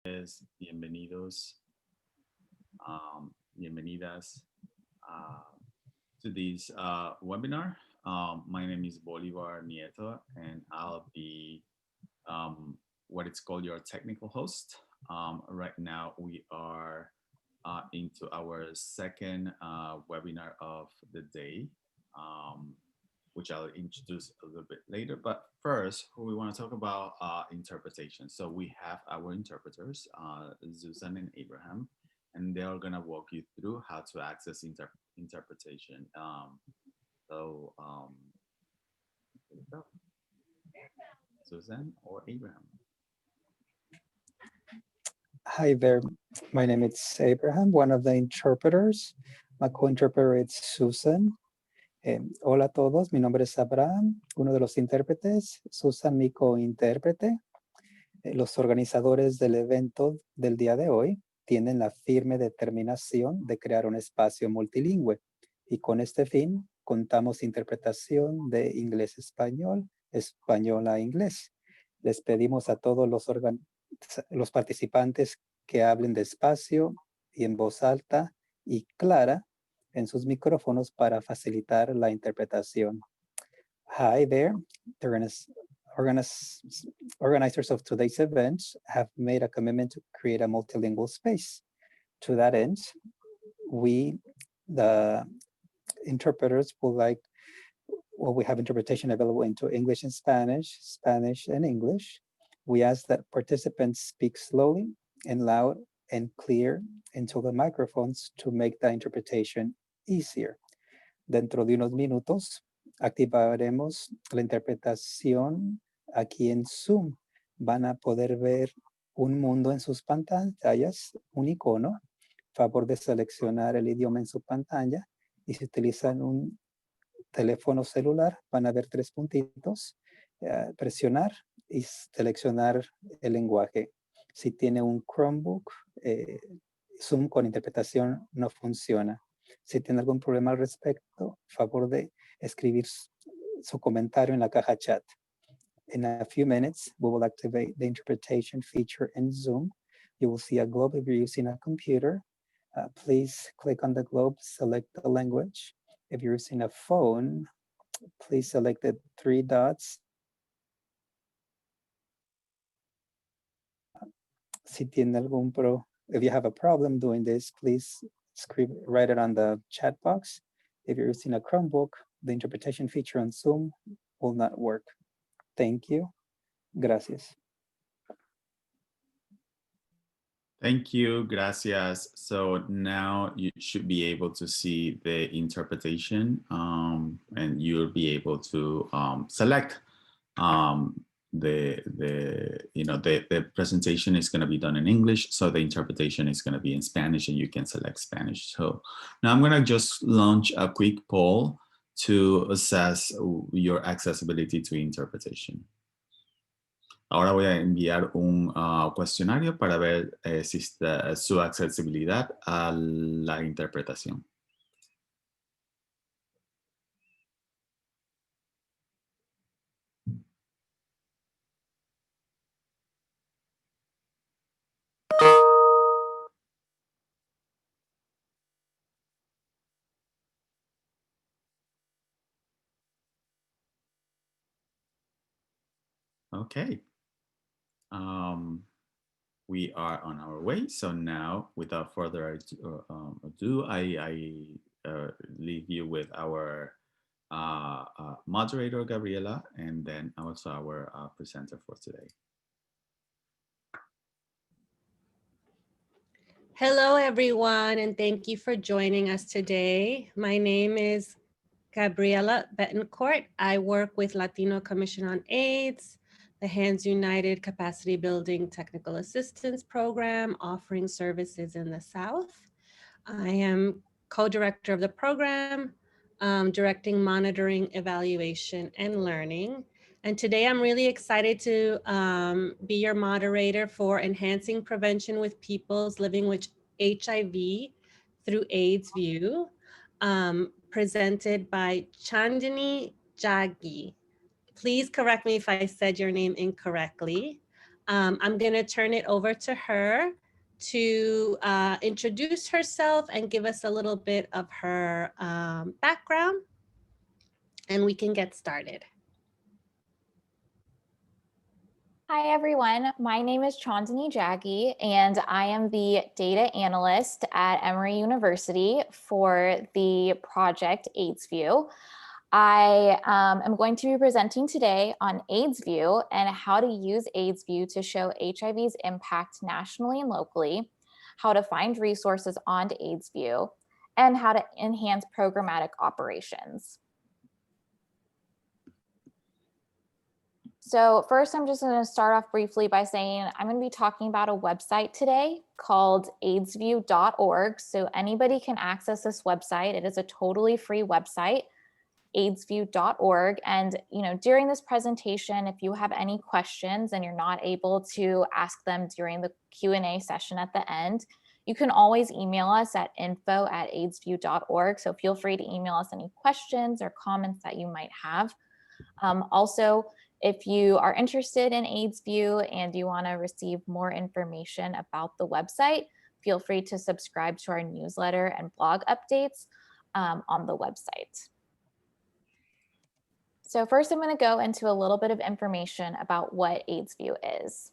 Bienvenidos, bienvenidas to this webinar. My name is Bolivar Nieto, and I'll be what it's called your technical host. Right now, we are into our second webinar of the day, which I'll introduce a little bit later. But first, we want to talk about interpretation. So we have our interpreters, Susan and Abraham, and they are going to walk you through how to access interpretation. So, here we go. Susan or Abraham? Hi there, my name is Abraham, one of the interpreters. My co-interpreter is Susan. Hola a todos, mi nombre es Abraham, uno de los intérpretes. Susan, mi co-intérprete. Los organizadores del evento del día de hoy tienen la firme determinación de crear un espacio multilingüe y con este fin contamos interpretación de inglés-español, español a inglés. Les pedimos a todos los participantes que hablen despacio y en voz alta y clara en sus micrófonos para facilitar la interpretación. Hi there, organizers of today's event have made a commitment to create a multilingual space. To that end, we, the interpreters, we have interpretation available into English and Spanish, Spanish and English. We ask that participants speak slowly and loud and clear into the microphones to make the interpretation easier. Dentro de unos minutos, activaremos la interpretación aquí en Zoom. Van a poder ver un mundo en sus pantallas, un icono. Favor de seleccionar el idioma en su pantalla. Y si utilizan un teléfono celular, van a ver 3 puntitos. Presionar y seleccionar el lenguaje. Si tiene un Chromebook, Zoom con interpretación no funciona. Si tiene algún problema al respecto, favor de escribir su comentario en la caja chat. In a few minutes, we will activate the interpretation feature in Zoom. You will see a globe if you're using a computer. Please click on the globe, select the language. If you're using a phone, please select the 3 dots. Si tiene algún if you have a problem doing this, please write it on the chat box. If you're using a Chromebook, the interpretation feature on Zoom will not work. Thank you. Gracias. Thank you, gracias. So now you should be able to see the interpretation and you'll be able to select the presentation is going to be done in English, so the interpretation is going to be in Spanish and you can select Spanish. So now I'm going to just launch a quick poll to assess your accessibility to interpretation. Ahora voy a enviar un cuestionario para ver si está su accesibilidad a la interpretación. Okay. We are on our way. So now, without further ado, I leave you with our moderator, Gabriela, and then also our presenter for today. Hello, everyone, and thank you for joining us today. My name is Gabriela Betancourt. I work with Latino Commission on AIDS, the Hands United Capacity Building Technical Assistance Program, offering services in the South. I am co-director of the program, directing monitoring, evaluation, and learning. And today I'm really excited to be your moderator for enhancing prevention with peoples living with HIV through AIDSVU, presented by Chandini Jaggi. Please correct me if I said your name incorrectly. I'm going to turn it over to her to introduce herself and give us a little bit of her background, and we can get started. Hi, everyone. My name is Chandani Jaggi, and I am the data analyst at Emory University for the project AIDSVU. I am going to be presenting today on AIDSVU and how to use AIDSVU to show HIV's impact nationally and locally, how to find resources on AIDSVU, and how to enhance programmatic operations. So first, I'm just going to start off briefly by saying I'm going to be talking about a website today called AIDSVU.org. So anybody can access this website. It is a totally free website, AIDSVU.org. And during this presentation, if you have any questions and you're not able to ask them during the Q&A session at the end, you can always email us at info@AIDSVU.org. So feel free to email us any questions or comments that you might have. Also, if you are interested in AIDSVU and you want to receive more information about the website, feel free to subscribe to our newsletter and blog updates on the website. So first, I'm going to go into a little bit of information about what AIDSVU is.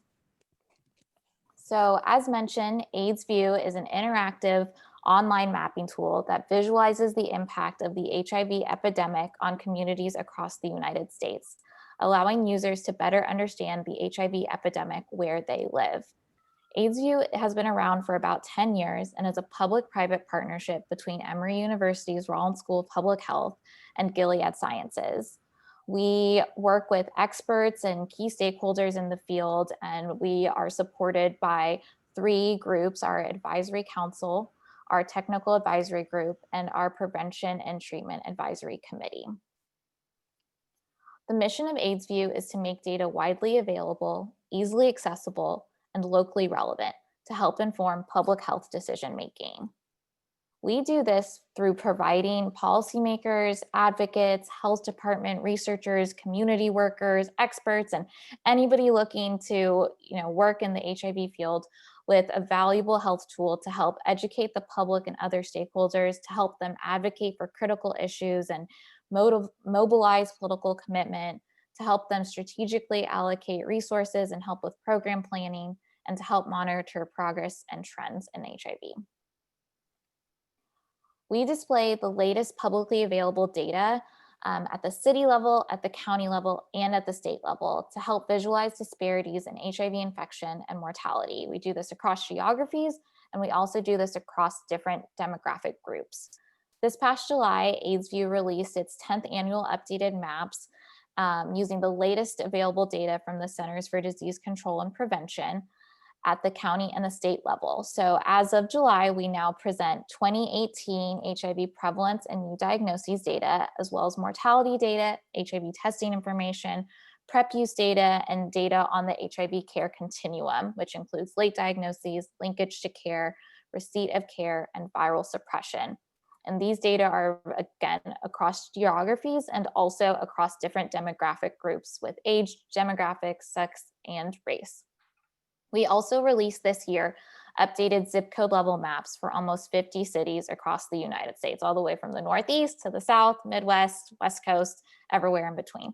So as mentioned, AIDSVU is an interactive online mapping tool that visualizes the impact of the HIV epidemic on communities across the United States, allowing users to better understand the HIV epidemic where they live. AIDSVU has been around for about 10 years and is a public-private partnership between Emory University's Rollins School of Public Health and Gilead Sciences. We work with experts and key stakeholders in the field, and we are supported by 3 groups: our advisory council, our technical advisory group, and our prevention and treatment advisory committee. The mission of AIDSVU is to make data widely available, easily accessible, and locally relevant to help inform public health decision-making. We do this through providing policymakers, advocates, health department researchers, community workers, experts, and anybody looking to work in the HIV field with a valuable health tool to help educate the public and other stakeholders, to help them advocate for critical issues and mobilize political commitment, to help them strategically allocate resources and help with program planning, and to help monitor progress and trends in HIV. We display the latest publicly available data at the city level, at the county level, and at the state level to help visualize disparities in HIV infection and mortality. We do this across geographies, and we also do this across different demographic groups. This past July, AIDSVU released its 10th annual updated maps using the latest available data from the Centers for Disease Control and Prevention at the county and the state level. So as of July, we now present 2018 HIV prevalence and new diagnoses data, as well as mortality data, HIV testing information, PrEP use data, and data on the HIV care continuum, which includes late diagnoses, linkage to care, receipt of care, and viral suppression. And these data are, again, across geographies and also across different demographic groups with age, demographics, sex, and race. We also released this year updated zip code level maps for almost 50 cities across the United States, all the way from the Northeast to the South, Midwest, West Coast, everywhere in between.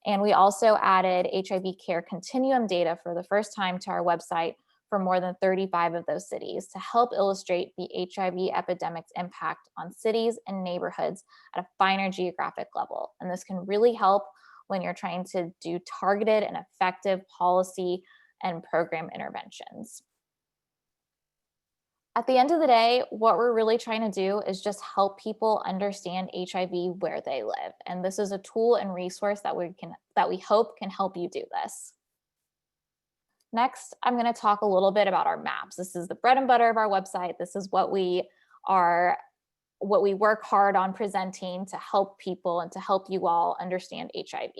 And we also added HIV care continuum data for the first time to our website for more than 35 of those cities to help illustrate the HIV epidemic's impact on cities and neighborhoods at a finer geographic level. And this can really help when you're trying to do targeted and effective policy and program interventions. At the end of the day, what we're really trying to do is just help people understand HIV where they live. And this is a tool and resource that we hope can help you do this. Next, I'm going to talk a little bit about our maps. This is the bread and butter of our website. This is what we work hard on presenting to help people and to help you all understand HIV.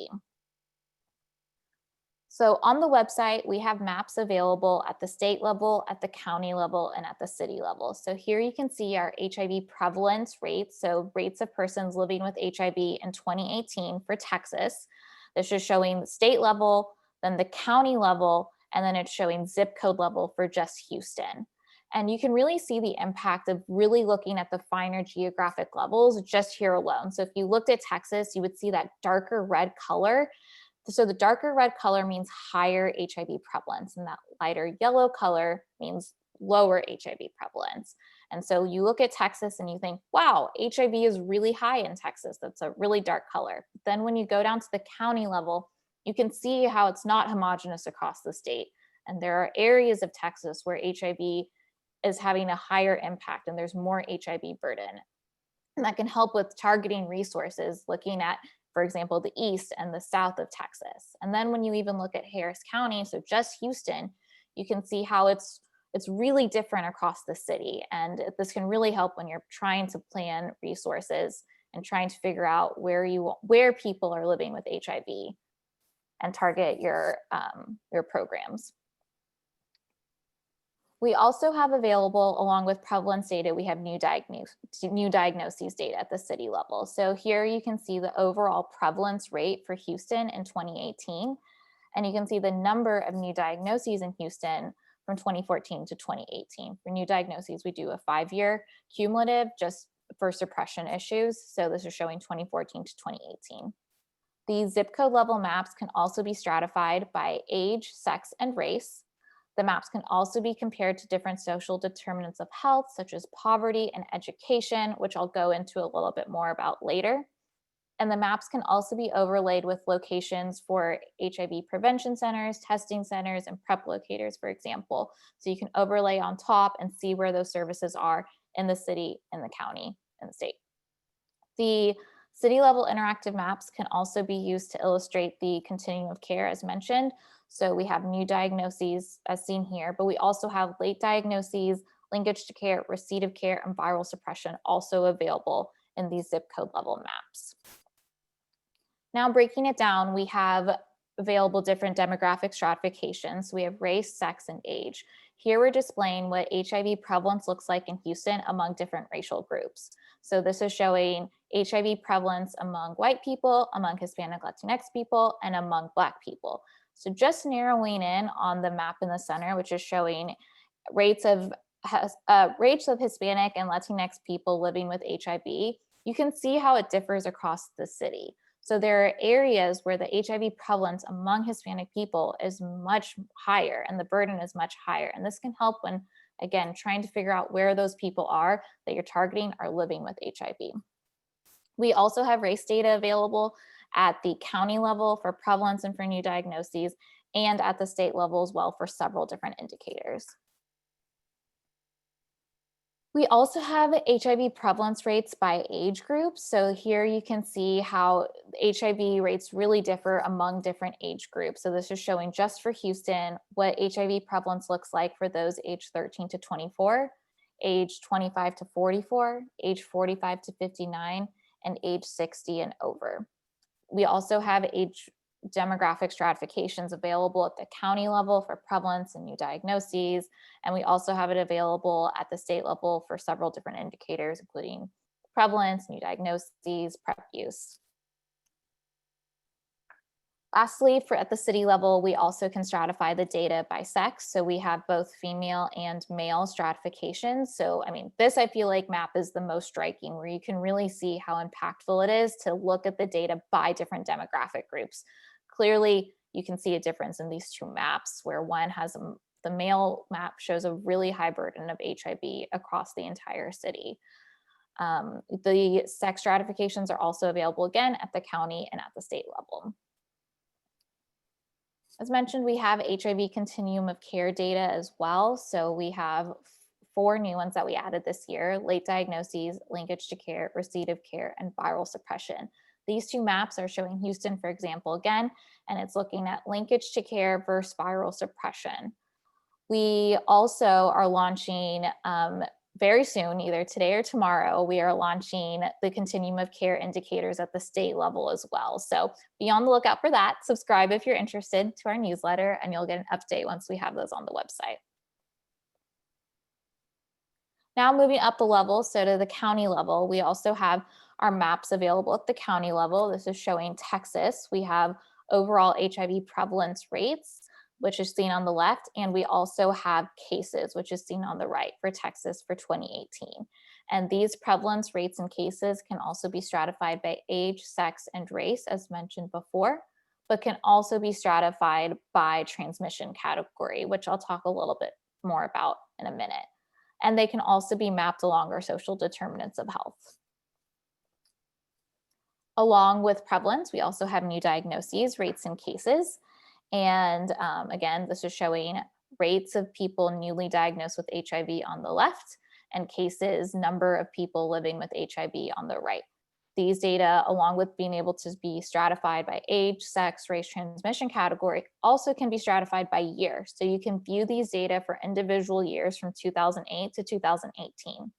So on the website, we have maps available at the state level, at the county level, and at the city level. So here you can see our HIV prevalence rates, so rates of persons living with HIV in 2018 for Texas. This is showing the state level, then the county level, and then it's showing zip code level for just Houston. And you can really see the impact of really looking at the finer geographic levels just here alone. So if you looked at Texas, you would see that darker red color. So the darker red color means higher HIV prevalence, and that lighter yellow color means lower HIV prevalence. And so you look at Texas and you think, wow, HIV is really high in Texas. That's a really dark color. But then when you go down to the county level, you can see how it's not homogeneous across the state. And there are areas of Texas where HIV is having a higher impact and there's more HIV burden. And that can help with targeting resources, looking at, for example, the east and the south of Texas. And then when you even look at Harris County, so just Houston, you can see how it's really different across the city. And this can really help when you're trying to plan resources and trying to figure out where people are living with HIV and target your programs. We also have available, along with prevalence data, we have new diagnoses data at the city level. So here you can see the overall prevalence rate for Houston in 2018. And you can see the number of new diagnoses in Houston from 2014 to 2018. For new diagnoses, we do a 5-year cumulative just for suppression issues. So this is showing 2014 to 2018. These zip code level maps can also be stratified by age, sex, and race. The maps can also be compared to different social determinants of health, such as poverty and education, which I'll go into a little bit more about later. And the maps can also be overlaid with locations for HIV prevention centers, testing centers, and PrEP locators, for example. So you can overlay on top and see where those services are in the city, in the county, and the state. The city level interactive maps can also be used to illustrate the continuum of care as mentioned. So we have new diagnoses as seen here, but we also have late diagnoses, linkage to care, receipt of care, and viral suppression also available in these zip code level maps. Now breaking it down, we have available different demographic stratifications. We have race, sex, and age. Here we're displaying what HIV prevalence looks like in Houston among different racial groups. So this is showing HIV prevalence among white people, among Hispanic Latinx people, and among Black people. So just narrowing in on the map in the center, which is showing rates of Hispanic and Latinx people living with HIV, you can see how it differs across the city. So there are areas where the HIV prevalence among Hispanic people is much higher and the burden is much higher. And this can help when, again, trying to figure out where those people are that you're targeting are living with HIV. We also have race data available at the county level for prevalence and for new diagnoses, and at the state level as well for several different indicators. We also have HIV prevalence rates by age groups. So here you can see how HIV rates really differ among different age groups. So this is showing just for Houston what HIV prevalence looks like for those age 13 to 24, age 25 to 44, age 45 to 59, and age 60 and over. We also have age demographic stratifications available at the county level for prevalence and new diagnoses. And we also have it available at the state level for several different indicators, including prevalence, new diagnoses, PrEP use. Lastly, at the city level, we also can stratify the data by sex. So we have both female and male stratifications. So, I mean, this I feel like map is the most striking, where you can really see how impactful it is to look at the data by different demographic groups. Clearly, you can see a difference in these two maps, where one has the male map shows a really high burden of HIV across the entire city. The sex stratifications are also available again at the county and at the state level. As mentioned, we have HIV continuum of care data as well. So we have 4 new ones that we added this year: late diagnoses, linkage to care, receipt of care, and viral suppression. These 2 maps are showing Houston, for example, again, and it's looking at linkage to care versus viral suppression. We also are launching very soon, either today or tomorrow, we are launching the continuum of care indicators at the state level as well. So be on the lookout for that. Subscribe if you're interested to our newsletter, and you'll get an update once we have those on the website. Now moving up the level, so to the county level, we also have our maps available at the county level. This is showing Texas. We have overall HIV prevalence rates. which is seen on the left, and we also have cases, which is seen on the right for Texas for 2018. And these prevalence rates and cases can also be stratified by age, sex, and race, as mentioned before, but can also be stratified by transmission category, which I'll talk a little bit more about in a minute. And they can also be mapped along our social determinants of health. Along with prevalence, we also have new diagnoses, rates, and cases. And again, this is showing rates of people newly diagnosed with HIV on the left, and cases, number of people living with HIV on the right. These data, along with being able to be stratified by age, sex, race, transmission category, also can be stratified by year. So you can view these data for individual years from 2008 to 2018.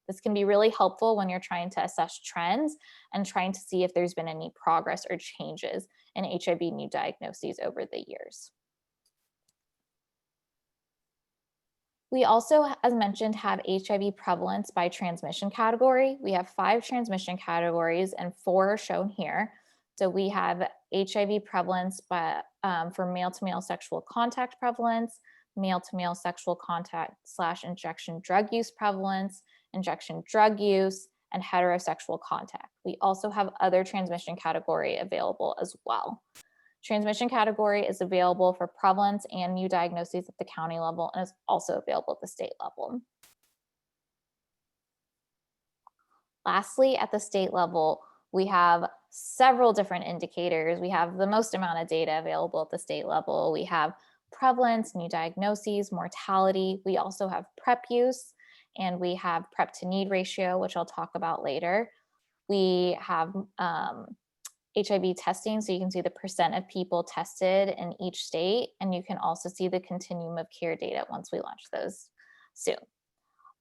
This can be really helpful when you're trying to assess trends and trying to see if there's been any progress or changes in HIV new diagnoses over the years. We also, as mentioned, have HIV prevalence by transmission category. We have 5 transmission categories and 4 are shown here. So we have HIV prevalence by, for male-to-male sexual contact prevalence, male-to-male sexual contact / injection drug use prevalence, injection drug use, and heterosexual contact. We also have other transmission category available as well. Transmission category is available for prevalence and new diagnoses at the county level and is also available at the state level. Lastly, at the state level, we have several different indicators. We have the most amount of data available at the state level. We have prevalence, new diagnoses, mortality. We also have PrEP use, and we have PrEP to need ratio, which I'll talk about later. We have HIV testing, so you can see the % of people tested in each state, and you can also see the continuum of care data once we launch those soon.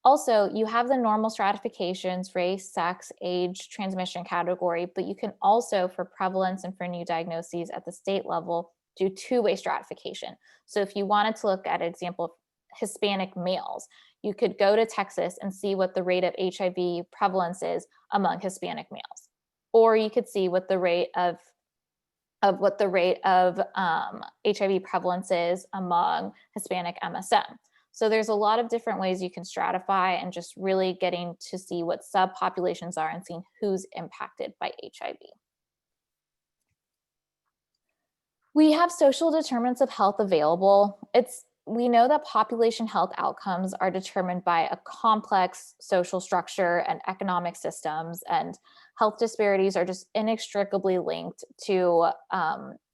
Also, you have the normal stratifications, race, sex, age, transmission category, but you can also, for prevalence and for new diagnoses at the state level, do 2-way stratification. So if you wanted to look at an example of Hispanic males, you could go to Texas and see what the rate of HIV prevalence is among Hispanic males. Or you could see what the rate of HIV prevalence is among Hispanic MSM. So there's a lot of different ways you can stratify and just really getting to see what subpopulations are and seeing who's impacted by HIV. We have social determinants of health available. We know that population health outcomes are determined by a complex social structure and economic systems, and health disparities are just inextricably linked to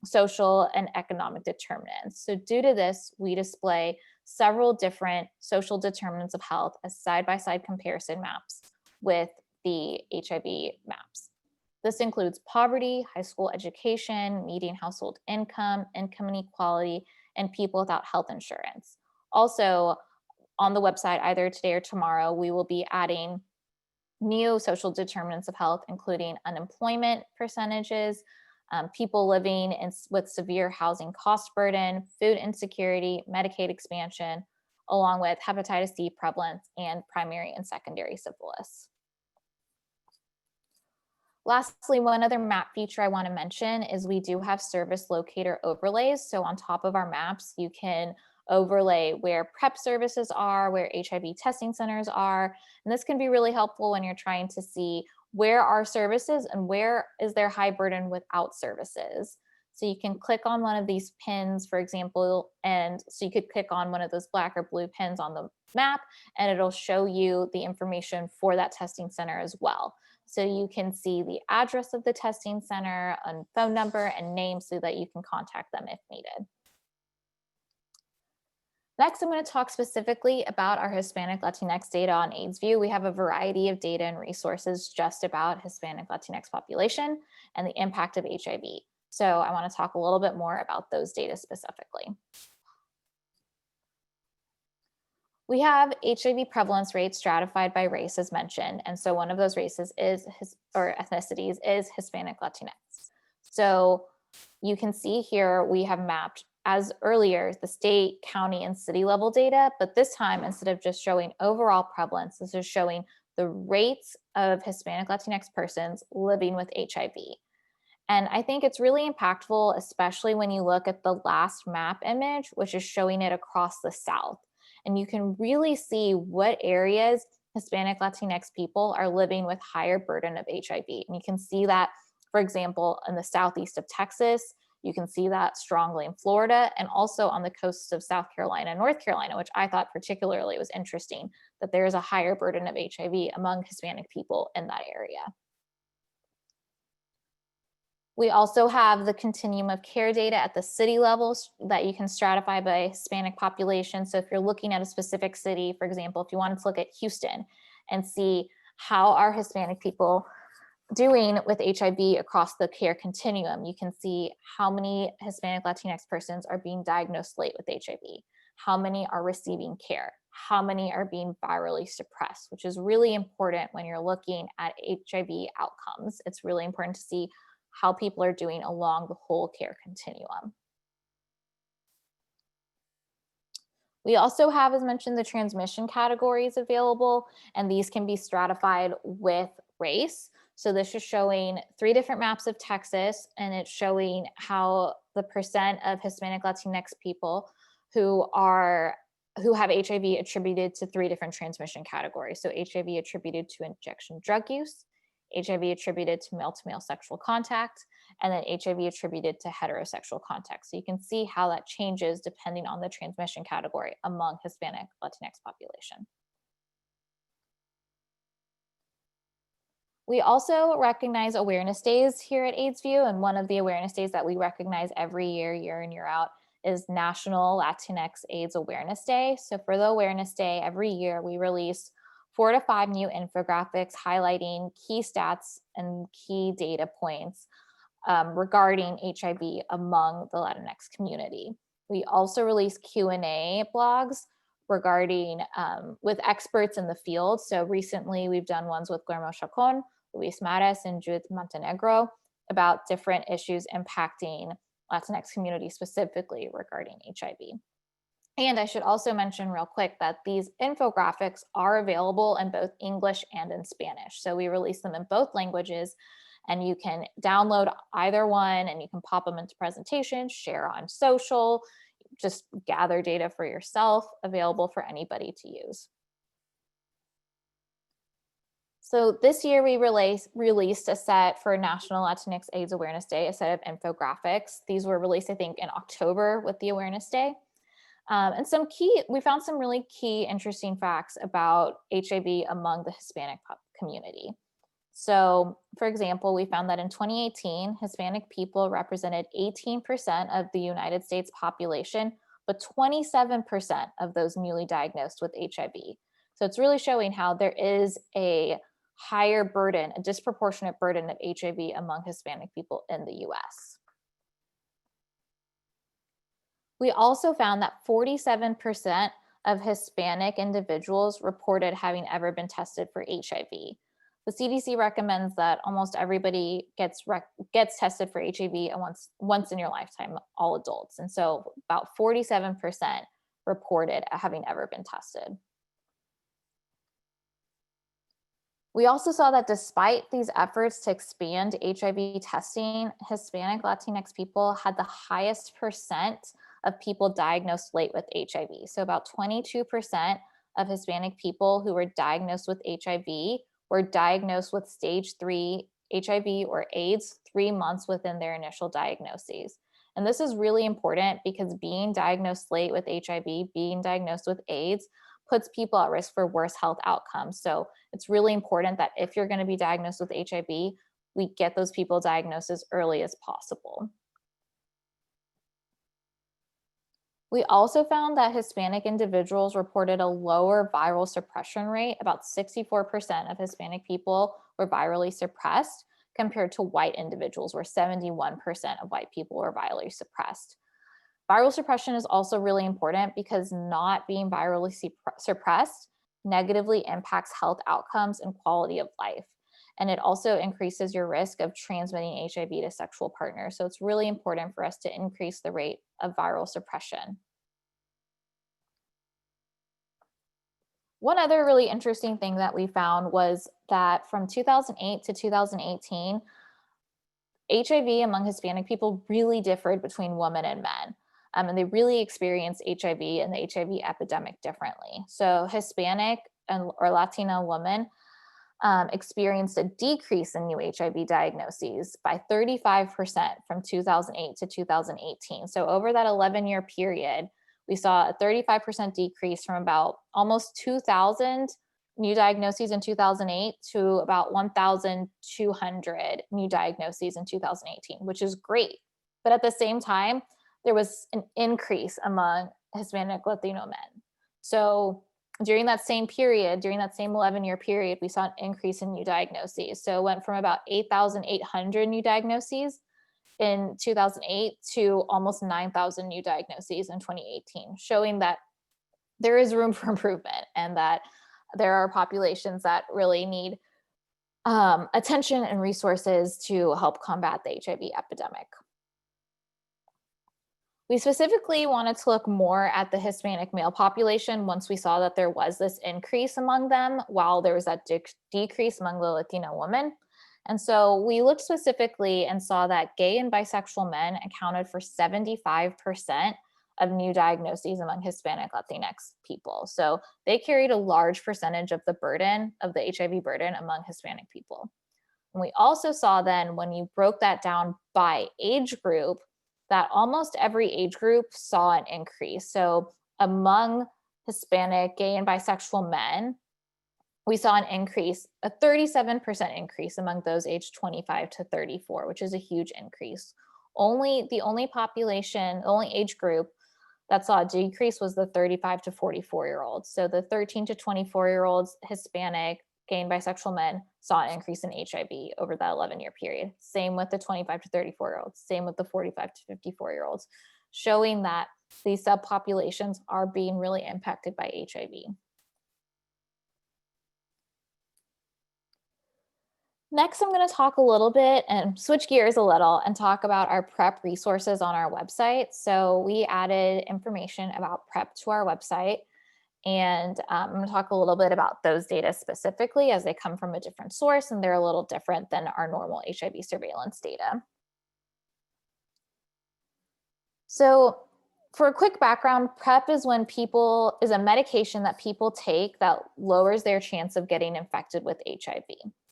social and economic determinants. So due to this, we display several different social determinants of health as side-by-side comparison maps with the HIV maps. This includes poverty, high school education, median household income, income inequality, and people without health insurance. Also, on the website, either today or tomorrow, we will be adding new social determinants of health, including unemployment percentages, people living with severe housing cost burden, food insecurity, Medicaid expansion, along with hepatitis C prevalence and primary and secondary syphilis. Lastly, one other map feature I want to mention is we do have service locator overlays. So on top of our maps, you can overlay where PrEP services are, where HIV testing centers are. And this can be really helpful when you're trying to see where are services and where is there high burden without services. So you can click on one of these pins, for example, and so you could click on one of those black or blue pins on the map, and it'll show you the information for that testing center as well. So you can see the address of the testing center, and phone number and name so that you can contact them if needed. Next, I'm going to talk specifically about our Hispanic Latinx data on AIDSVU. We have a variety of data and resources just about Hispanic Latinx population and the impact of HIV. So I want to talk a little bit more about those data specifically. We have HIV prevalence rates stratified by race, as mentioned. And so one of those races or ethnicities is Hispanic Latinx. So you can see here we have mapped, as earlier, the state, county, and city level data, but this time, instead of just showing overall prevalence, this is showing the rates of Hispanic Latinx persons living with HIV. And I think it's really impactful, especially when you look at the last map image, which is showing it across the South. And you can really see what areas Hispanic Latinx people are living with higher burden of HIV. And you can see that, for example, in the southeast of Texas. You can see that strongly in Florida, and also on the coasts of South Carolina and North Carolina, which I thought particularly was interesting, that there is a higher burden of HIV among Hispanic people in that area. We also have the continuum of care data at the city levels that you can stratify by Hispanic population. So if you're looking at a specific city, for example, if you wanted to look at Houston and see how are Hispanic people doing with HIV across the care continuum, you can see how many Hispanic Latinx persons are being diagnosed late with HIV, how many are receiving care, how many are being virally suppressed, which is really important when you're looking at HIV outcomes. It's really important to see how people are doing along the whole care continuum. We also have, as mentioned, the transmission categories available, and these can be stratified with race. So this is showing 3 different maps of Texas, and it's showing how the percent of Hispanic Latinx people who have HIV attributed to 3 different transmission categories. So HIV attributed to injection drug use, HIV attributed to male-to-male sexual contact, and then HIV attributed to heterosexual contact. So you can see how that changes depending on the transmission category among Hispanic Latinx population. We also recognize awareness days here at AIDSVU, and one of the awareness days that we recognize every year, year in, year out, is National Latinx AIDS Awareness Day. So for the Awareness Day, every year we release 4 to 5 new infographics highlighting key stats and key data points regarding HIV among the Latinx community. We also release Q&A blogs regarding with experts in the field. So recently we've done ones with Guillermo Chacon, Luis Mares, and Judith Montenegro about different issues impacting Latinx community specifically regarding HIV. And I should also mention real quick that these infographics are available in both English and in Spanish. So we release them in both languages, and you can download either one and you can pop them into presentations, share on social, just gather data for yourself, available for anybody to use. So this year we released a set for National Latinx AIDS Awareness Day, a set of infographics. These were released, I think, in October with the Awareness Day. And we found some really key interesting facts about HIV among the Hispanic community. So for example, we found that in 2018, Hispanic people represented 18% of the United States population, but 27% of those newly diagnosed with HIV. So it's really showing how there is a higher burden, a disproportionate burden of HIV among Hispanic people in the US. We also found that 47% of Hispanic individuals reported having ever been tested for HIV. The CDC recommends that almost everybody gets tested for HIV once in your lifetime, all adults. And so about 47% reported having ever been tested. We also saw that despite these efforts to expand HIV testing, Hispanic Latinx people had the highest percent of people diagnosed late with HIV. So about 22% of Hispanic people who were diagnosed with HIV were diagnosed with stage 3 HIV or AIDS 3 months within their initial diagnoses. And this is really important because being diagnosed late with HIV, being diagnosed with AIDS, puts people at risk for worse health outcomes. So it's really important that if you're going to be diagnosed with HIV, we get those people diagnosed as early as possible. We also found that Hispanic individuals reported a lower viral suppression rate. About 64% of Hispanic people were virally suppressed compared to white individuals, where 71% of white people were virally suppressed. Viral suppression is also really important because not being virally suppressed negatively impacts health outcomes and quality of life. And it also increases your risk of transmitting HIV to sexual partners. So it's really important for us to increase the rate of viral suppression. One other really interesting thing that we found was that from 2008 to 2018, HIV among Hispanic people really differed between women and men. And they really experienced HIV and the HIV epidemic differently. So Hispanic or Latina women experienced a decrease in new HIV diagnoses by 35% from 2008 to 2018. So over that 11-year period, we saw a 35% decrease from about almost 2,000 new diagnoses in 2008 to about 1,200 new diagnoses in 2018, which is great. But at the same time, there was an increase among Hispanic Latino men. So during that same period, during that same 11-year period, we saw an increase in new diagnoses. So it went from about 8,800 new diagnoses in 2008 to almost 9,000 new diagnoses in 2018, showing that there is room for improvement and that there are populations that really need attention and resources to help combat the HIV epidemic. We specifically wanted to look more at the Hispanic male population once we saw that there was this increase among them while there was that decrease among the Latino women. And so we looked specifically and saw that gay and bisexual men accounted for 75% of new diagnoses among Hispanic Latinx people. So they carried a large percentage of the burden of the HIV burden among Hispanic people. And we also saw then when you broke that down by age group, that almost every age group saw an increase. So among Hispanic, gay, and bisexual men, we saw an increase, a 37% increase among those aged 25 to 34, which is a huge increase. The only age group that saw a decrease was the 35 to 44-year-olds. So the 13 to 24-year-olds, Hispanic, gay, and bisexual men saw an increase in HIV over that 11-year period. Same with the 25 to 34-year-olds, same with the 45 to 54-year-olds, showing that these subpopulations are being really impacted by HIV. Next, I'm going to talk a little bit and switch gears a little and talk about our PrEP resources on our website. So we added information about PrEP to our website. And I'm going to talk a little bit about those data specifically as they come from a different source and they're a little different than our normal HIV surveillance data. So for a quick background, PrEP is a medication that people take that lowers their chance of getting infected with HIV.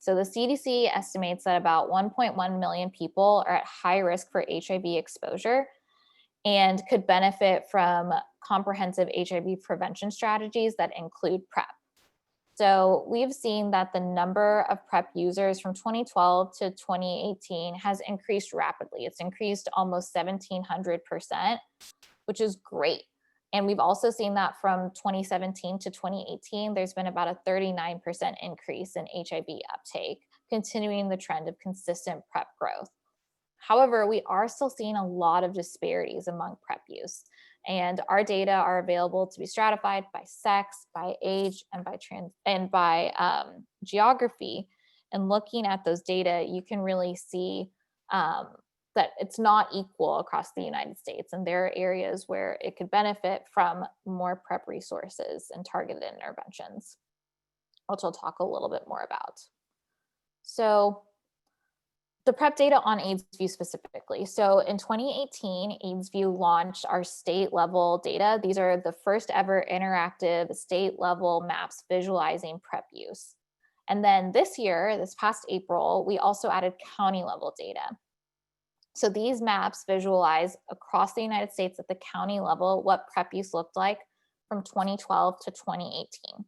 So the CDC estimates that about 1.1 million people are at high risk for HIV exposure and could benefit from comprehensive HIV prevention strategies that include PrEP. So we've seen that the number of PrEP users from 2012 to 2018 has increased rapidly. It's increased almost 1,700%, which is great. And we've also seen that from 2017 to 2018, there's been about a 39% increase in HIV uptake, continuing the trend of consistent PrEP growth. However, we are still seeing a lot of disparities among PrEP use, and our data are available to be stratified by sex, by age, and by geography. And looking at those data, you can really see that it's not equal across the United States, and there are areas where it could benefit from more PrEP resources and targeted interventions, which I'll talk a little bit more about. So the PrEP data on AIDSVU specifically. So in 2018, AIDSVU launched our state level data. These are the first ever interactive state level maps visualizing PrEP use. And then this year, this past April, we also added county level data. So these maps visualize across the United States at the county level what PrEP use looked like from 2012 to 2018.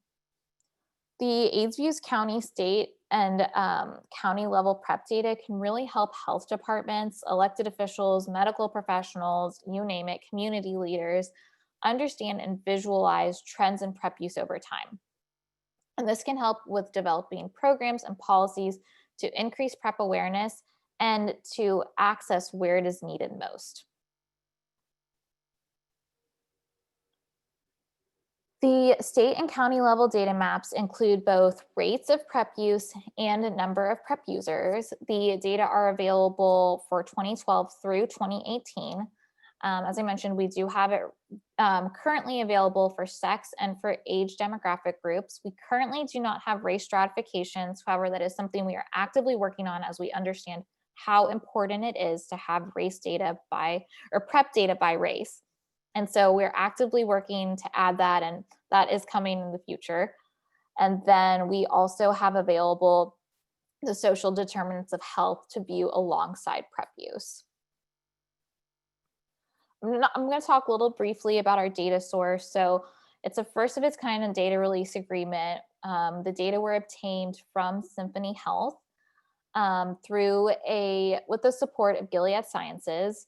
The AIDSVU's county, state, and county level PrEP data can really help health departments, elected officials, medical professionals, you name it, community leaders, understand and visualize trends in PrEP use over time. And this can help with developing programs and policies to increase PrEP awareness and to access where it is needed most. The state and county level data maps include both rates of PrEP use and a number of PrEP users. The data are available for 2012 through 2018. As I mentioned, we do have it currently available for sex and for age demographic groups. We currently do not have race stratifications. However, that is something we are actively working on as we understand how important it is to have race data by, or PrEP data by race. And so we're actively working to add that, and that is coming in the future. And then we also have available the social determinants of health to view alongside PrEP use. I'm going to talk a little briefly about our data source. So it's a first of its kind of data release agreement. The data were obtained from Symphony Health with the support of Gilead Sciences.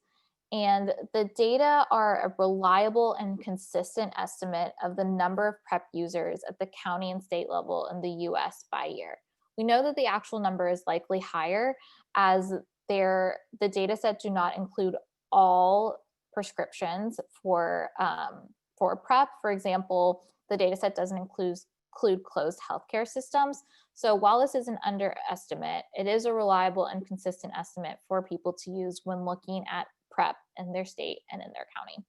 And the data are a reliable and consistent estimate of the number of PrEP users at the county and state level in the US by year. We know that the actual number is likely higher, as the data set do not include all prescriptions for PrEP. For example, the data set doesn't include closed healthcare systems. So while this is an underestimate, it is a reliable and consistent estimate for people to use when looking at PrEP in their state and in their county.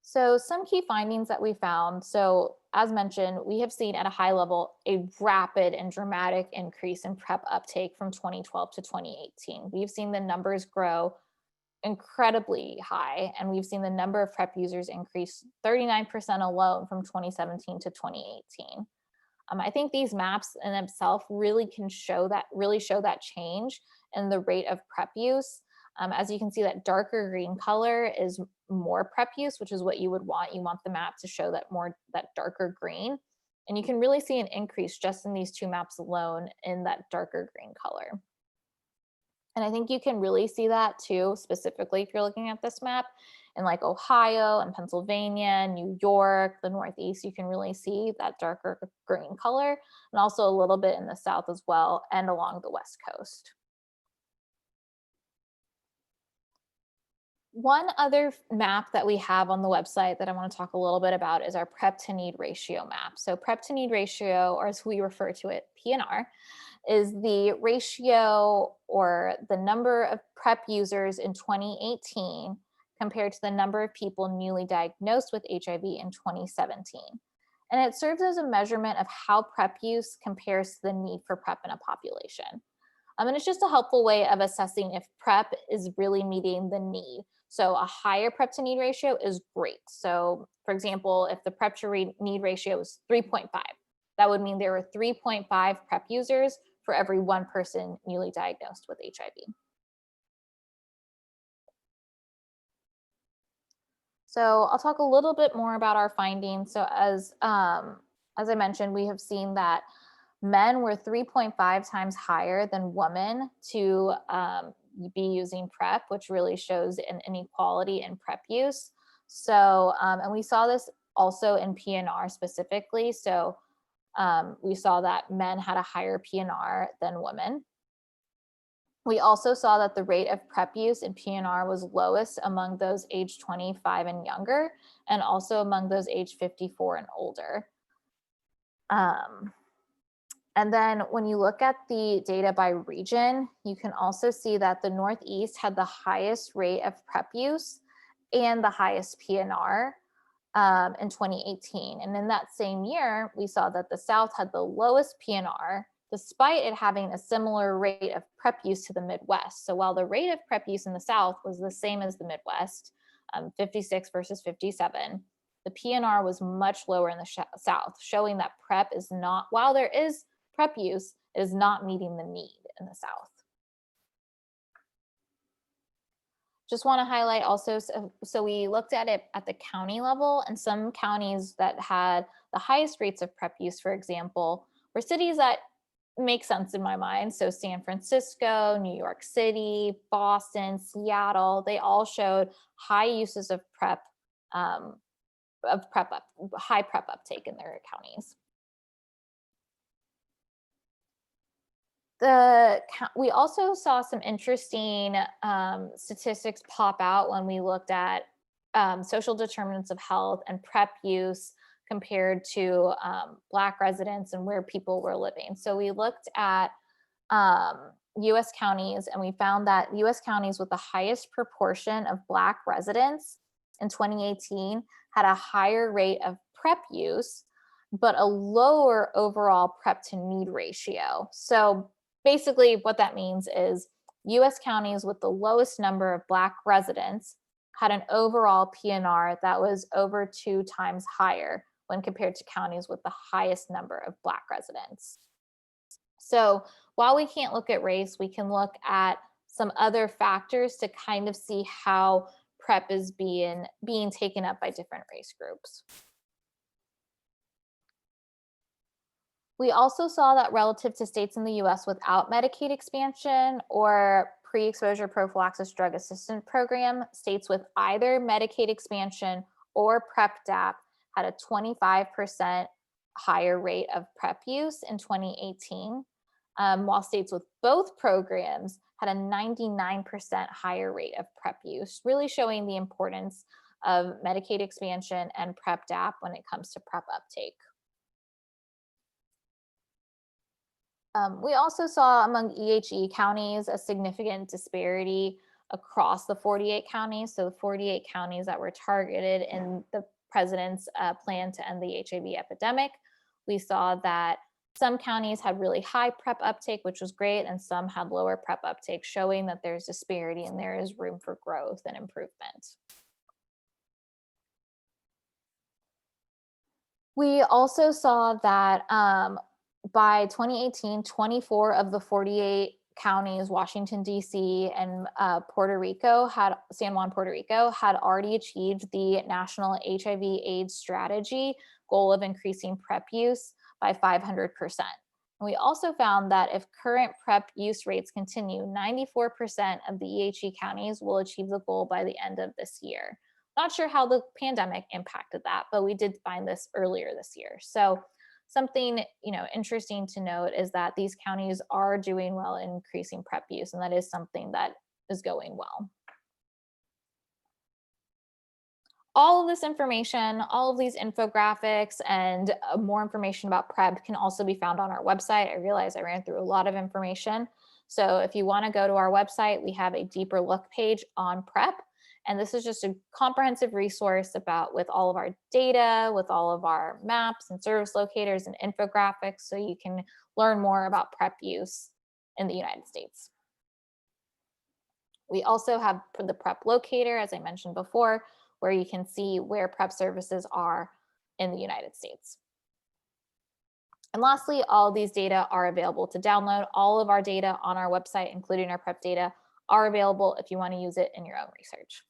So some key findings that we found. So as mentioned, we have seen at a high level a rapid and dramatic increase in PrEP uptake from 2012 to 2018. We've seen the numbers grow incredibly high, and we've seen the number of PrEP users increase 39% alone from 2017 to 2018. I think these maps in themselves really show that change in the rate of PrEP use. As you can see, that darker green color is more PrEP use, which is what you would want. You want the map to show that darker green. And you can really see an increase just in these two maps alone in that darker green color. And I think you can really see that too, specifically if you're looking at this map in like Ohio and Pennsylvania, New York, the Northeast, you can really see that darker green color, and also a little bit in the South as well, and along the West Coast. One other map that we have on the website that I want to talk a little bit about is our PrEP to need ratio map. So PrEP to need ratio, or as we refer to it, PNR, is the ratio or the number of PrEP users in 2018 compared to the number of people newly diagnosed with HIV in 2017. And it serves as a measurement of how PrEP use compares to the need for PrEP in a population. And it's just a helpful way of assessing if PrEP is really meeting the need. So a higher PrEP to need ratio is great. So for example, if the PrEP to need ratio is 3.5, that would mean there were 3.5 PrEP users for every one person newly diagnosed with HIV. So I'll talk a little bit more about our findings. So as I mentioned, we have seen that men were 3.5 times higher than women to be using PrEP, which really shows an inequality in PrEP use. So, and we saw this also in PNR specifically. So we saw that men had a higher PNR than women. We also saw that the rate of PrEP use in PNR was lowest among those age 25 and younger, and also among those age 54 and older. And then when you look at the data by region, you can also see that the Northeast had the highest rate of PrEP use and the highest PNR in 2018. And in that same year, we saw that the South had the lowest PNR, despite it having a similar rate of PrEP use to the Midwest. So while the rate of PrEP use in the South was the same as the Midwest, 56 versus 57, the PNR was much lower in the South, showing that PrEP is not, while there is PrEP use, it is not meeting the need in the South. Just want to highlight also, so we looked at it at the county level, and some counties that had the highest rates of PrEP use, for example, were cities that make sense in my mind. So San Francisco, New York City, Boston, Seattle, they all showed high uses of PrEP, high PrEP uptake in their counties. We also saw some interesting statistics pop out when we looked at social determinants of health and PrEP use compared to Black residents and where people were living. So we looked at US counties, and we found that US counties with the highest proportion of Black residents in 2018 had a higher rate of PrEP use but a lower overall PrEP to need ratio. So basically what that means is US counties with the lowest number of Black residents had an overall PNR that was over 2 times higher when compared to counties with the highest number of Black residents. So while we can't look at race, we can look at some other factors to kind of see how PrEP is being taken up by different race groups. We also saw that relative to states in the US without Medicaid expansion or pre-exposure prophylaxis drug assistance program, states with either Medicaid expansion or PrEP-DAP had a 25% higher rate of PrEP use in 2018, while states with both programs had a 99% higher rate of PrEP use, really showing the importance of Medicaid expansion and PrEP-DAP when it comes to PrEP uptake. We also saw among EHE counties a significant disparity across the 48 counties. So the 48 counties that were targeted in the president's plan to end the HIV epidemic. We saw that some counties had really high PrEP uptake, which was great, and some had lower PrEP uptake, showing that there's disparity and there is room for growth and improvement. We also saw that by 2018, 24 of the 48 counties, Washington, D.C. and San Juan, Puerto Rico, had already achieved the national HIV/AIDS strategy goal of increasing PrEP use by 500%. And we also found that if current PrEP use rates continue, 94% of the EHE counties will achieve the goal by the end of this year. Not sure how the pandemic impacted that, but we did find this earlier this year. So something interesting to note is that these counties are doing well in increasing PrEP use, and that is something that is going well. All of this information, all of these infographics and more information about PrEP can also be found on our website. I realize I ran through a lot of information. So if you want to go to our website, we have a deeper look page on PrEP. And this is just a comprehensive resource with all of our data, with all of our maps and service locators and infographics, so you can learn more about PrEP use in the United States. We also have the PrEP Locator, as I mentioned before, where you can see where PrEP services are in the United States. And lastly, all of these data are available to download. All of our data on our website, including our PrEP data, are available if you want to use it in your own research.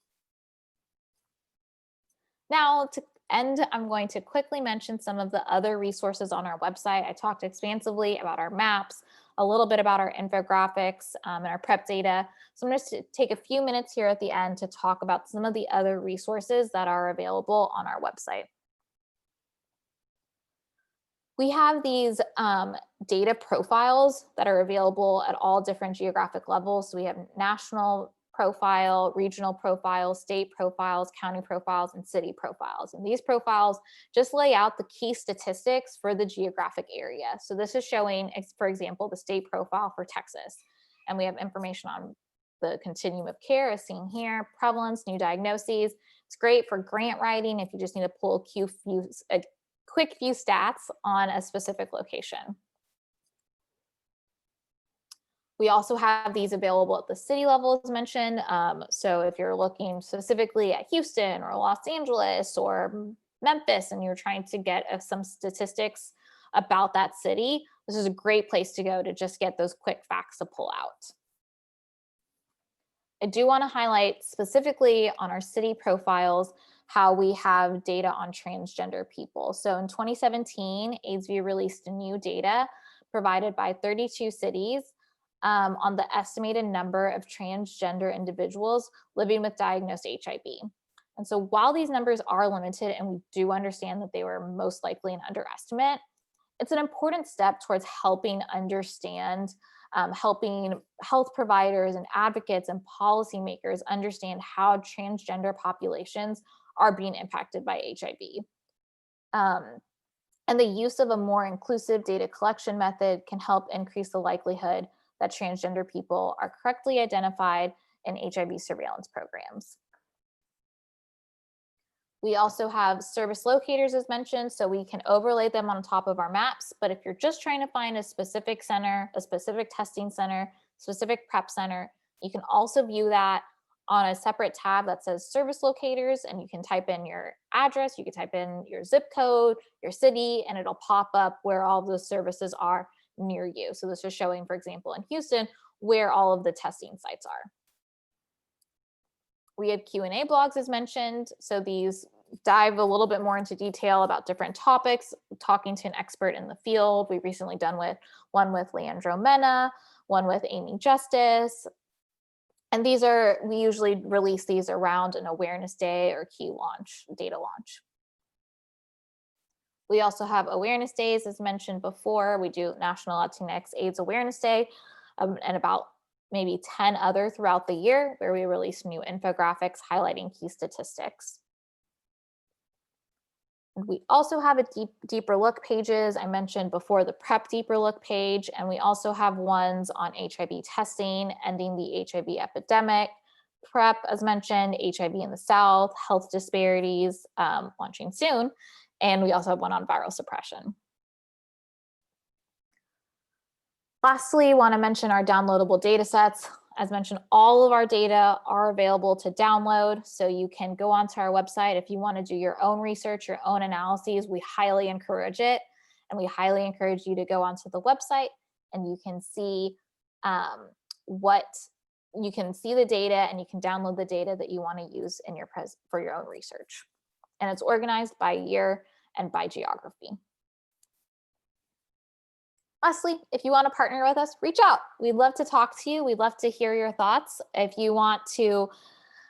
Now, to end, I'm going to quickly mention some of the other resources on our website. I talked expansively about our maps, a little bit about our infographics and our PrEP data. So I'm just going to take a few minutes here at the end to talk about some of the other resources that are available on our website. We have these data profiles that are available at all different geographic levels. So we have national profile, regional profiles, state profiles, county profiles, and city profiles. And these profiles just lay out the key statistics for the geographic area. So this is showing, for example, the state profile for Texas. And we have information on the continuum of care as seen here, prevalence, new diagnoses. It's great for grant writing if you just need to pull a quick few stats on a specific location. We also have these available at the city level, as mentioned. So if you're looking specifically at Houston or Los Angeles or Memphis and you're trying to get some statistics about that city, this is a great place to go to just get those quick facts to pull out. I do want to highlight specifically on our city profiles how we have data on transgender people. So in 2017, AIDSVU released new data provided by 32 cities on the estimated number of transgender individuals living with diagnosed HIV. And so while these numbers are limited and we do understand that they were most likely an underestimate, it's an important step towards helping understand, helping health providers and advocates and policymakers understand how transgender populations are being impacted by HIV. And the use of a more inclusive data collection method can help increase the likelihood that transgender people are correctly identified in HIV surveillance programs. We also have service locators as mentioned, so we can overlay them on top of our maps. But if you're just trying to find a specific center, a specific testing center, specific prep center, you can also view that on a separate tab that says service locators, and you can type in your address, you can type in your zip code, your city, and it'll pop up where all the services are near you. So this is showing, for example, in Houston, where all of the testing sites are. We have Q&A blogs as mentioned. So these dive a little bit more into detail about different topics, talking to an expert in the field. We've recently done one with Leandro Mena, one with Amy Justice. And these are, we usually release these around an awareness day or key launch, data launch. We also have awareness days as mentioned before. We do National Latinx AIDS Awareness Day and about maybe 10 other throughout the year where we release new infographics highlighting key statistics. We also have a deeper look pages. I mentioned before the PrEP deeper look page, and we also have ones on HIV testing, ending the HIV epidemic, PrEP as mentioned, HIV in the South, health disparities, launching soon, and we also have one on viral suppression. Lastly, want to mention our downloadable data sets. As mentioned, all of our data are available to download, so you can go onto our website if you want to do your own research, your own analyses. We highly encourage it, and we highly encourage you to go onto the website and you can see you can see the data and you can download the data that you want to use in your for your own research. And it's organized by year and by geography. Lastly, if you want to partner with us, reach out. We'd love to talk to you. We'd love to hear your thoughts. If you want to,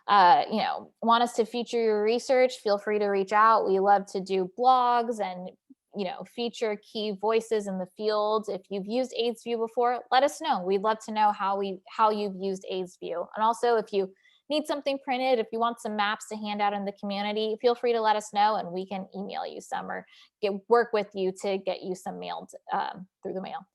want us to feature your research, feel free to reach out. We love to do blogs and, feature key voices in the field. If you've used AIDSVU before, let us know. We'd love to know how you've used AIDSVU. And also, if you need something printed, if you want some maps to hand out in the community, feel free to let us know and we can email you some or work with you to get you some mailed through the mail.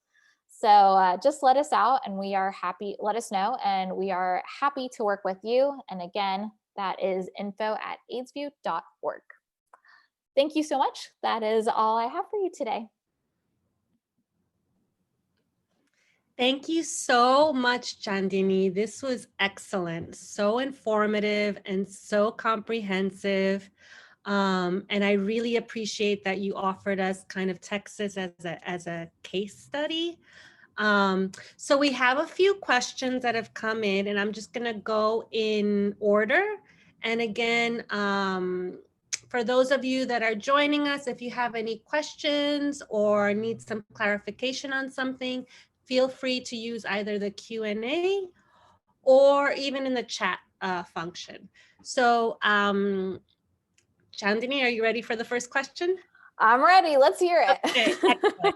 So just let us out and let us know and we are happy to work with you. And again, that is info@aidsvu.org. Thank you so much. That is all I have for you today. Thank you so much, Chandini. This was excellent, so informative and so comprehensive. And I really appreciate that you offered us kind of Texas as a case study. So we have a few questions that have come in and I'm just gonna go in order. And again, for those of you that are joining us, if you have any questions or need some clarification on something, feel free to use either the Q&A or even in the chat function. So Chandini, are you ready for the first question? I'm ready. Let's hear it. Okay, excellent.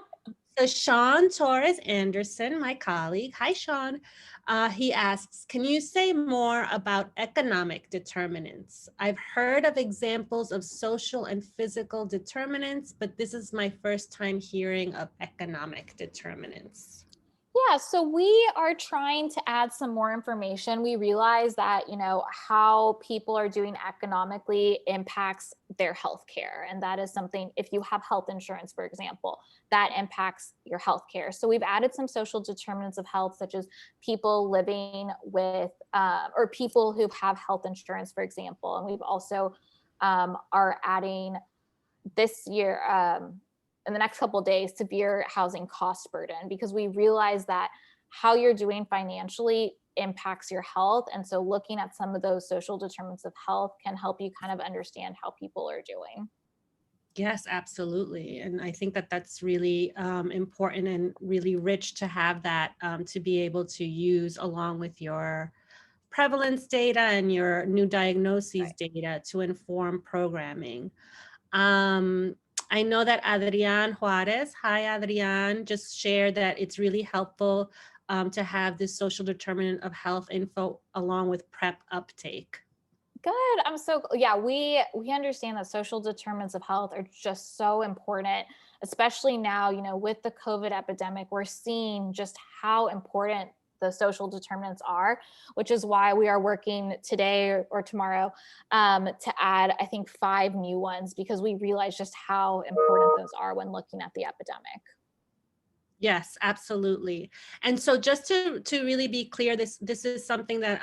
So Sean Torres Anderson, my colleague, hi Sean, he asks, can you say more about economic determinants? I've heard of examples of social and physical determinants, but this is my first time hearing of economic determinants. Yeah, so we are trying to add some more information. We realize that, how people are doing economically impacts their healthcare. And that is something, if you have health insurance, for example, that impacts your healthcare. So we've added some social determinants of health, such as people living with, or people who have health insurance, for example. And we've also are adding this year, in the next couple of days, severe housing cost burden, because we realize that how you're doing financially impacts your health. And so looking at some of those social determinants of health can help you kind of understand how people are doing. Yes, absolutely. And I think that that's really important and really rich to have that to be able to use along with your prevalence data and your new diagnoses data to inform programming. I know that Adrian Juarez, hi Adrian, just shared that it's really helpful to have this social determinant of health info along with PrEP uptake. Good. Yeah, we understand that social determinants of health are just so important, especially now, with the COVID epidemic, we're seeing just how important the social determinants are, which is why we are working today or tomorrow to add, I think, 5 new ones, because we realize just how important those are when looking at the epidemic. Yes, absolutely. And so just to really be clear, this is something that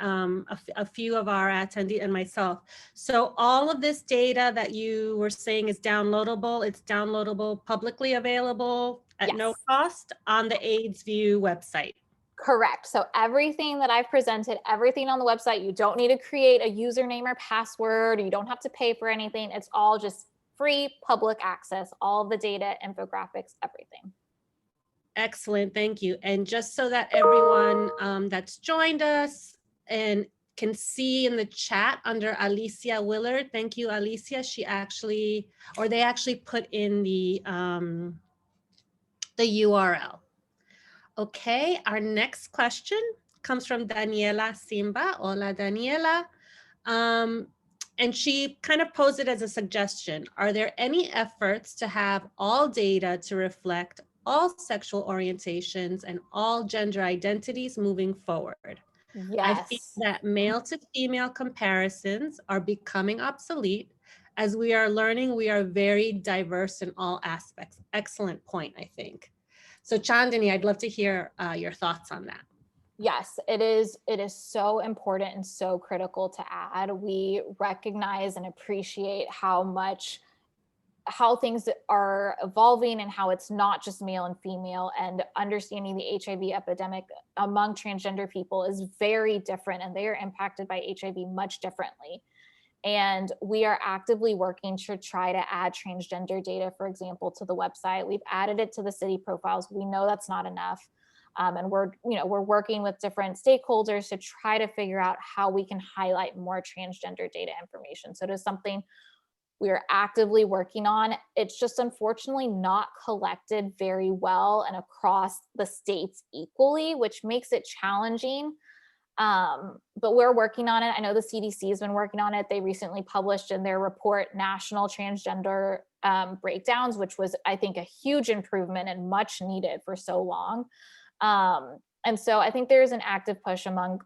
a few of our attendees and myself. So all of this data that you were saying is downloadable. It's downloadable, publicly available at no Yes. cost on the AIDSVU website. Correct. So everything that I've presented, everything on the website, you don't need to create a username or password. You don't have to pay for anything. It's all just free public access, all of the data, infographics, everything. Excellent, thank you. And just so that everyone that's joined us and can see in the chat under Alicia Willard, thank you, Alicia. She actually, or they actually put in the URL. Okay, our next question comes from Daniela Simba. Hola, Daniela. And she kind of posed it as a suggestion. Are there any efforts to have all data to reflect all sexual orientations and all gender identities moving forward? Yes. I think that male to female comparisons are becoming obsolete. As we are learning, we are very diverse in all aspects. Excellent point, I think. So Chandani, I'd love to hear your thoughts on that. Yes, it is so important and so critical to add. We recognize and appreciate how things are evolving and how it's not just male and female, and understanding the HIV epidemic among transgender people is very different, and they are impacted by HIV much differently. And we are actively working to try to add transgender data, for example, to the website. We've added it to the city profiles. We know that's not enough. And we're working with different stakeholders to try to figure out how we can highlight more transgender data information. So it is something we are actively working on. It's just unfortunately not collected very well and across the states equally, which makes it challenging. But we're working on it. I know the CDC has been working on it. They recently published in their report national transgender breakdowns, which was, I think, a huge improvement and much needed for so long. And so I think there's an active push among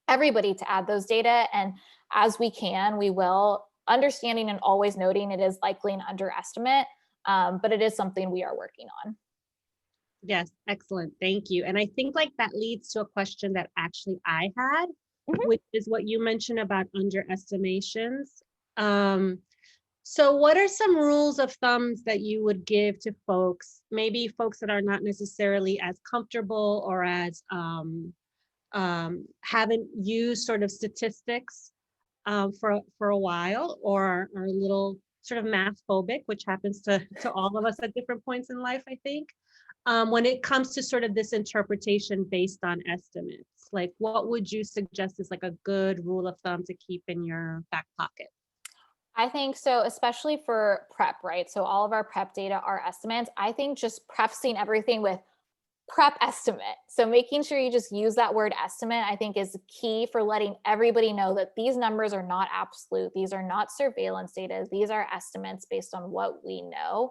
everybody to add those data. And as we can, we will, understanding and always noting it is likely an underestimate, but it is something we are working on. Yes, excellent. Thank you. And I think like that leads to a question that actually I had, which is what you mentioned about underestimations. So what are some rules of thumbs that you would give to folks, maybe folks that are not necessarily as comfortable or as haven't used sort of statistics for a while, or are a little sort of math phobic, which happens to all of us at different points in life, I think, when it comes to sort of this interpretation based on estimates? Like, what would you suggest is like a good rule of thumb to keep in your back pocket? I think so, especially for PrEP, right? So all of our PrEP data are estimates. I think just prefacing everything with PrEP estimate. So making sure you just use that word estimate, I think, is key for letting everybody know that these numbers are not absolute. These are not surveillance data. These are estimates based on what we know.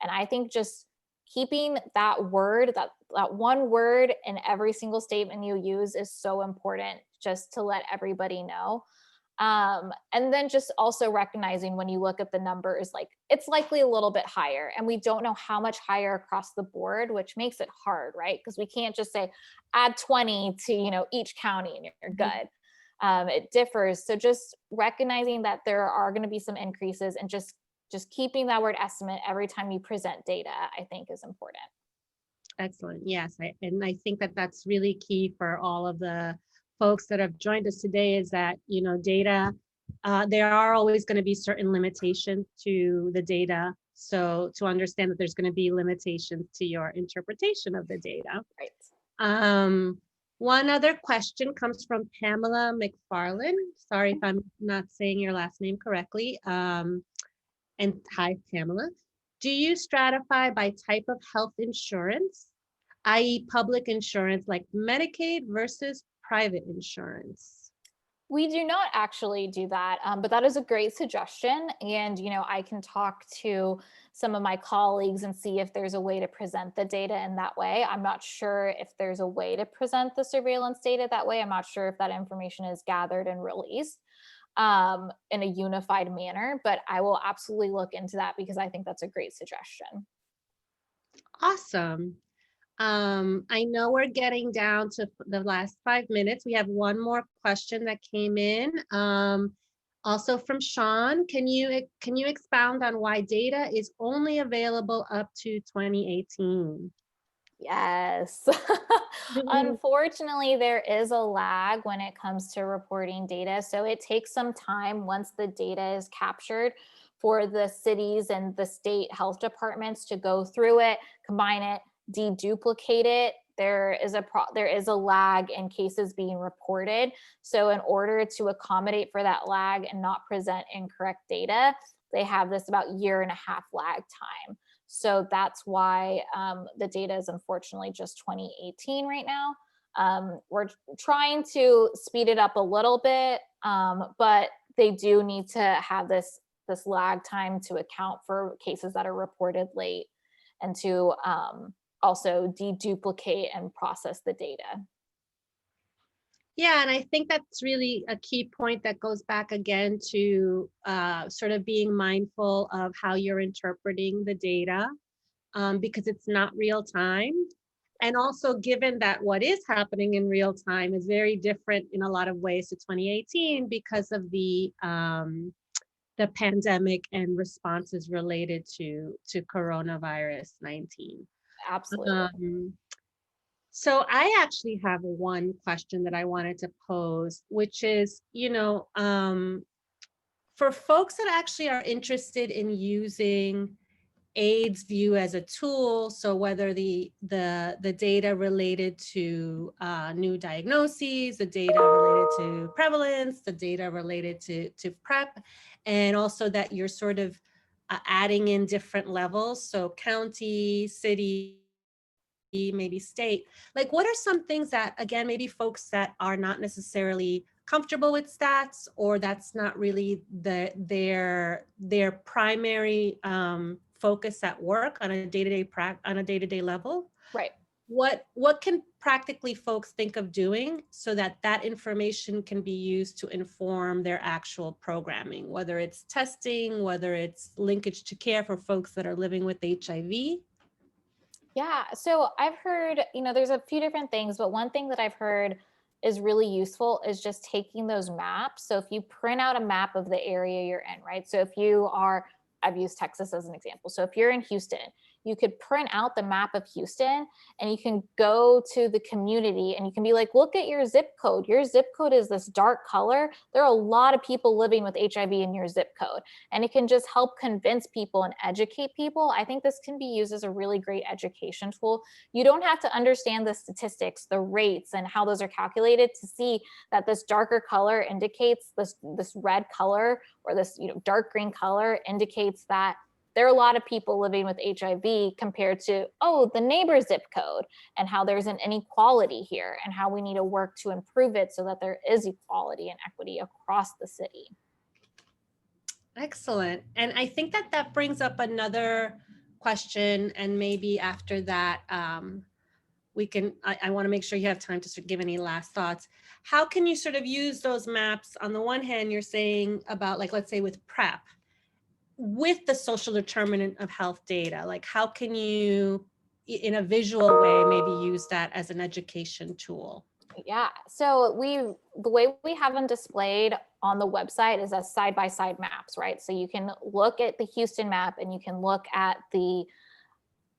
And I think just keeping that word, that one word in every single statement you use is so important, just to let everybody know. And then just also recognizing when you look at the numbers, like it's likely a little bit higher, and we don't know how much higher across the board, which makes it hard, right? Because we can't just say add 20 to each county and you're good. It differs. So just recognizing that there are going to be some increases, and just keeping that word estimate every time you present data, I think, is important. Excellent. Yes, and I think that that's really key for all of the folks that have joined us today, is that, data, there are always going to be certain limitations to the data. So to understand that there's going to be limitations to your interpretation of the data. Right. One other question comes from Pamela McFarland. Sorry if I'm not saying your last name correctly. And hi, Pamela. Do you stratify by type of health insurance, i.e. public insurance like Medicaid versus private insurance? We do not actually do that, but that is a great suggestion. And, I can talk to some of my colleagues and see if there's a way to present the data in that way. I'm not sure if there's a way to present the surveillance data that way. I'm not sure if that information is gathered and released in a unified manner, but I will absolutely look into that because I think that's a great suggestion. Awesome. I know we're getting down to the last 5 minutes. We have one more question that came in. Also from Sean, can you expound on why data is only available up to 2018? Yes. Unfortunately, there is a lag when it comes to reporting data. So it takes some time once the data is captured for the cities and the state health departments to go through it, combine it, deduplicate it. There is a lag in cases being reported. So in order to accommodate for that lag and not present incorrect data, they have this about 1.5 year lag time. So that's why the data is unfortunately just 2018 right now. We're trying to speed it up a little bit, but they do need to have this lag time to account for cases that are reported late and to also deduplicate and process the data. Yeah, and I think that's really a key point that goes back again to sort of being mindful of how you're interpreting the data because it's not real time. And also given that what is happening in real time is very different in a lot of ways to 2018 because of the pandemic and responses related to coronavirus 19. Absolutely. So I actually have one question that I wanted to pose, which is, for folks that actually are interested in using AIDSVU as a tool, so whether the data related to new diagnoses, the data related to prevalence, the data related to PrEP, and also that you're sort of adding in different levels, so county, city, maybe state, like what are some things that, again, maybe folks that are not necessarily comfortable with stats, or that's not really their primary focus at work on a day-to-day level, right? What can practically folks think of doing so that information can be used to inform their actual programming, whether it's testing, whether it's linkage to care for folks that are living with HIV? Yeah, so I've heard, there's a few different things, but one thing that I've heard is really useful is just taking those maps. So if you print out a map of the area you're in, right? So if you are, I've used Texas as an example. So if you're in Houston, you could print out the map of Houston and you can go to the community and you can be like, look at your zip code. Your zip code is this dark color. There are a lot of people living with HIV in your zip code. And it can just help convince people and educate people. I think this can be used as a really great education tool. You don't have to understand the statistics, the rates, and how those are calculated to see that this darker color indicates this red color, or this dark green color indicates that there are a lot of people living with HIV compared to, the neighbor's zip code, and how there's an inequality here and how we need to work to improve it so that there is equality and equity across the city. Excellent. And I think that brings up another question, and maybe after that, we can, I want to make sure you have time to sort of give any last thoughts. How can you sort of use those maps? On the one hand, you're saying about, like, let's say with PrEP, with the social determinant of health data, like how can you, in a visual way, maybe use that as an education tool? Yeah, so the way we have them displayed on the website is as side-by-side maps, right? So you can look at the Houston map and you can look at the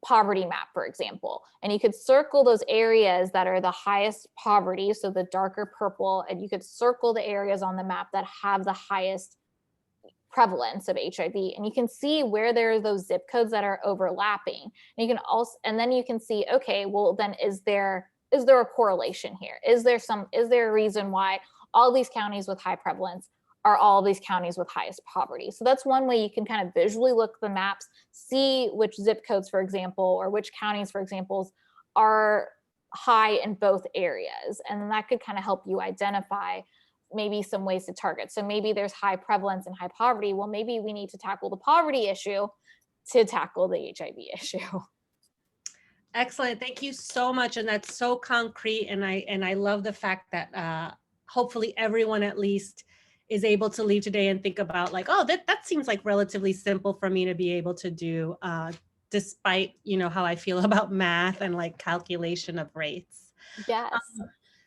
poverty map, for example, and you could circle those areas that are the highest poverty, so the darker purple, and you could circle the areas on the map that have the highest prevalence of HIV, and you can see where there are those zip codes that are overlapping. And you can also, and then you can see, okay, well then is there a correlation here? Is there a reason why all these counties with high prevalence are all these counties with highest poverty? So that's one way you can kind of visually look at the maps, see which zip codes, for example, or which counties, for example, are high in both areas. And that could kind of help you identify maybe some ways to target. So maybe there's high prevalence and high poverty. Well, maybe we need to tackle the poverty issue to tackle the HIV issue. Excellent. Thank you so much. And that's so concrete. And I love the fact that hopefully everyone at least is able to leave today and think about like, oh, that seems like relatively simple for me to be able to do, despite, you know, how I feel about math and like calculation of rates. Yes.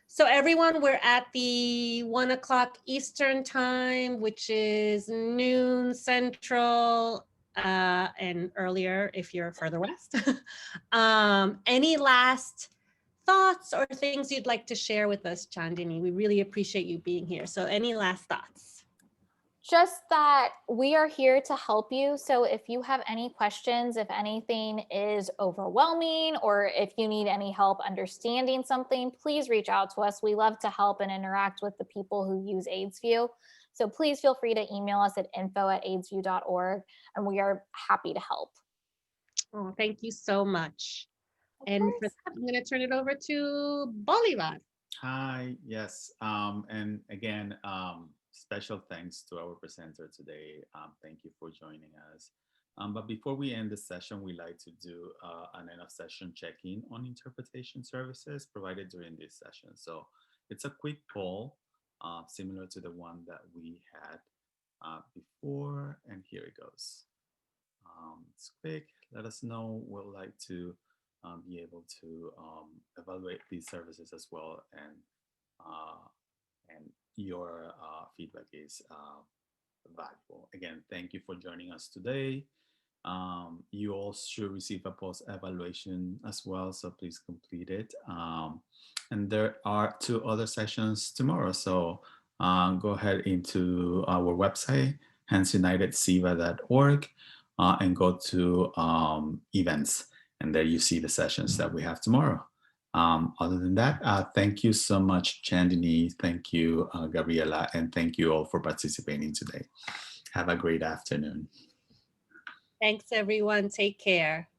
So everyone, we're at the 1 o'clock Eastern time, which is noon Central, and earlier if you're further west. Any last thoughts or things you'd like to share with us, Chandini? We really appreciate you being here. So any last thoughts? Just that we are here to help you. So if you have any questions, if anything is overwhelming, or if you need any help understanding something, please reach out to us. We love to help and interact with the people who use AIDSVU. So please feel free to email us at info@aidsvu.org, and we are happy to help. Oh, thank you so much. And for that, I'm going to turn it over to Bolivar. Hi, yes. And again, special thanks to our presenter today. Thank you for joining us. But before we end the session, we like to do an end of session check-in on interpretation services provided during this session. So it's a quick poll, similar to the one that we had before, and here it goes. It's quick. Let us know. We'd like to be able to evaluate these services as well, and your feedback is valuable. Again, thank you for joining us today. You all should receive a post-evaluation as well, so please complete it. And there are 2 other sessions tomorrow, so go ahead into our website, handsunited.siva.org, and go to events, and there you see the sessions that we have tomorrow. Other than that, thank you so much, Chandini. Thank you, Gabriela, and thank you all for participating today. Have a great afternoon. Thanks, everyone. Take care.